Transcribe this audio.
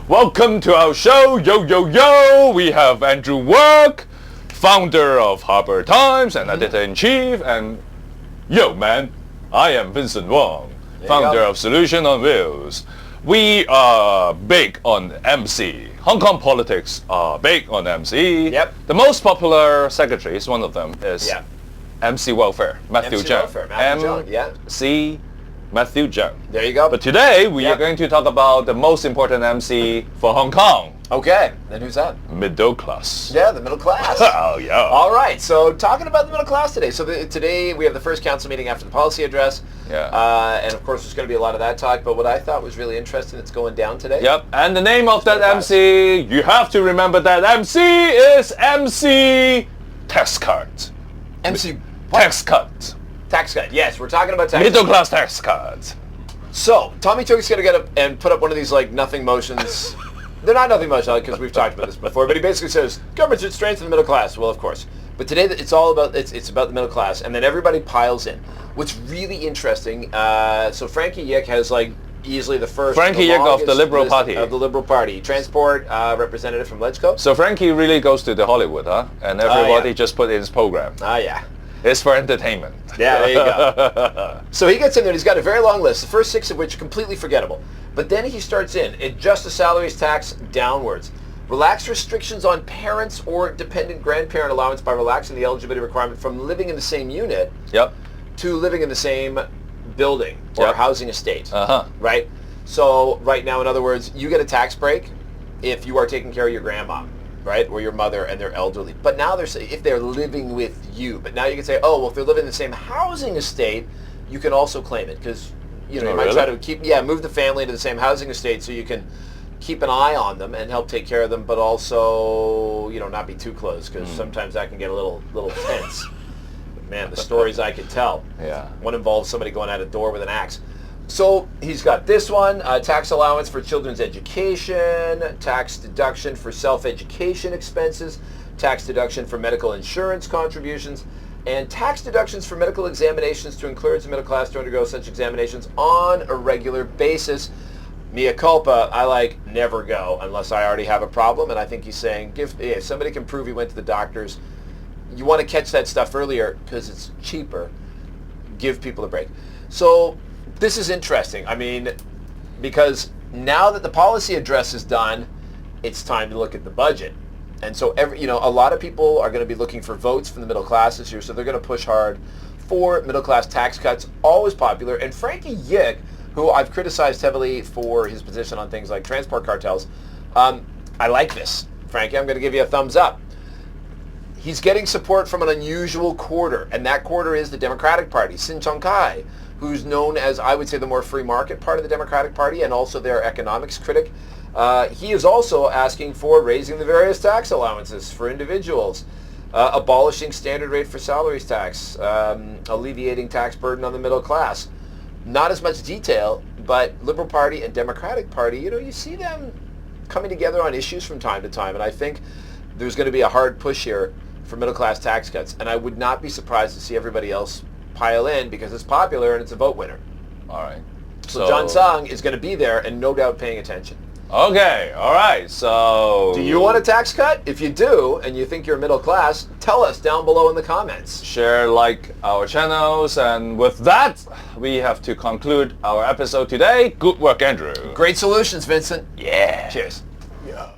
Welcome to our show. Yo, yo, yo. We have Andrew Work, founder of Harbor Times and editor-in-chief. And yo, man, I am Vincent Wong, founder of Solution on Wheels. We are big on MC. Hong Kong politics are big on MC. Yep. The most popular secretaries, one of them is MC Welfare, Matthew MC Zhang. Welfare, Matthew Zhang, yeah. MC Matthew Zhang. There you go. But today we are going to talk about the most important MC for Hong Kong. Okay, then who's that? Middle class. Yeah, the middle class. Oh, yeah. All right, so talking about the middle class today. So today we have the first council meeting after the policy address. Yeah. And of course there's going to be a lot of that talk, but what I thought was really interesting that's going down today. Yep, and the name of that MC, you have to remember that MC is MC Tax Cut. MC what? Tax Cut. Tax cut, yes, we're talking about tax Middle class tax cut. So, Tommy Took's going to get up and put up one of these, like, nothing motions. They're not nothing motions, because we've talked about this before, but he basically says, government should strengthen the middle class. Well, of course. But today, it's all about, it's about the middle class, and then everybody piles in. What's really interesting, so Frankie Yick has, like, easily the first... Frankie Yick of the Liberal Party. Of the Liberal Party. Transport representative from Legco. So Frankie really goes to the Hollywood, huh? And everybody just put in his program. Yeah. It's for entertainment. Yeah, there you go. So he gets in there and he's got a very long list, the first 6 of which are completely forgettable. But then he starts in, adjust the salaries tax downwards. Relax restrictions on parents or dependent grandparent allowance by relaxing the eligibility requirement from living in the same unit to living in the same building or housing estate. Right? So right now, in other words, you get a tax break if you are taking care of your grandma. Right, or your mother and they're elderly. But now they're saying if they're living with you. But now you can say, oh, well, if they're living in the same housing estate, you can also claim it because you might try to move the family into the same housing estate so you can keep an eye on them and help take care of them, but also not be too close because sometimes that can get a little tense. But man, the stories I could tell. Yeah. One involves somebody going out a door with an axe. So he's got this one, tax allowance for children's education, tax deduction for self-education expenses, tax deduction for medical insurance contributions, and tax deductions for medical examinations to encourage the middle class to undergo such examinations on a regular basis. Mea culpa, I never go unless I already have a problem, and I think he's saying, if somebody can prove he went to the doctors, you want to catch that stuff earlier because it's cheaper, give people a break. So this is interesting. I mean, because now that the policy address is done, it's time to look at the budget. And so a lot of people are going to be looking for votes from the middle class this year, so they're going to push hard for middle class tax cuts, always popular. And Frankie Yick, who I've criticized heavily for his position on things like transport cartels, I like this. Frankie, I'm going to give you a thumbs up. He's getting support from an unusual quarter, and that quarter is the Democratic Party, Sin Chung Kai, who's known as, I would say, the more free market part of the Democratic Party and also their economics critic. He is also asking for raising the various tax allowances for individuals, abolishing standard rate for salaries tax, alleviating tax burden on the middle class. Not as much detail, but Liberal Party and Democratic Party, you see them coming together on issues from time to time, and I think there's going to be a hard push here for middle class tax cuts, and I would not be surprised to see everybody else pile in because it's popular and it's a vote winner. All right. So John Sung is going to be there and no doubt paying attention. Okay, all right, so... Do you want a tax cut? If you do, and you think you're middle class, tell us down below in the comments. Share, like our channels, and with that, we have to conclude our episode today. Good work, Andrew. Great solutions, Vincent. Yeah. Cheers. Yeah.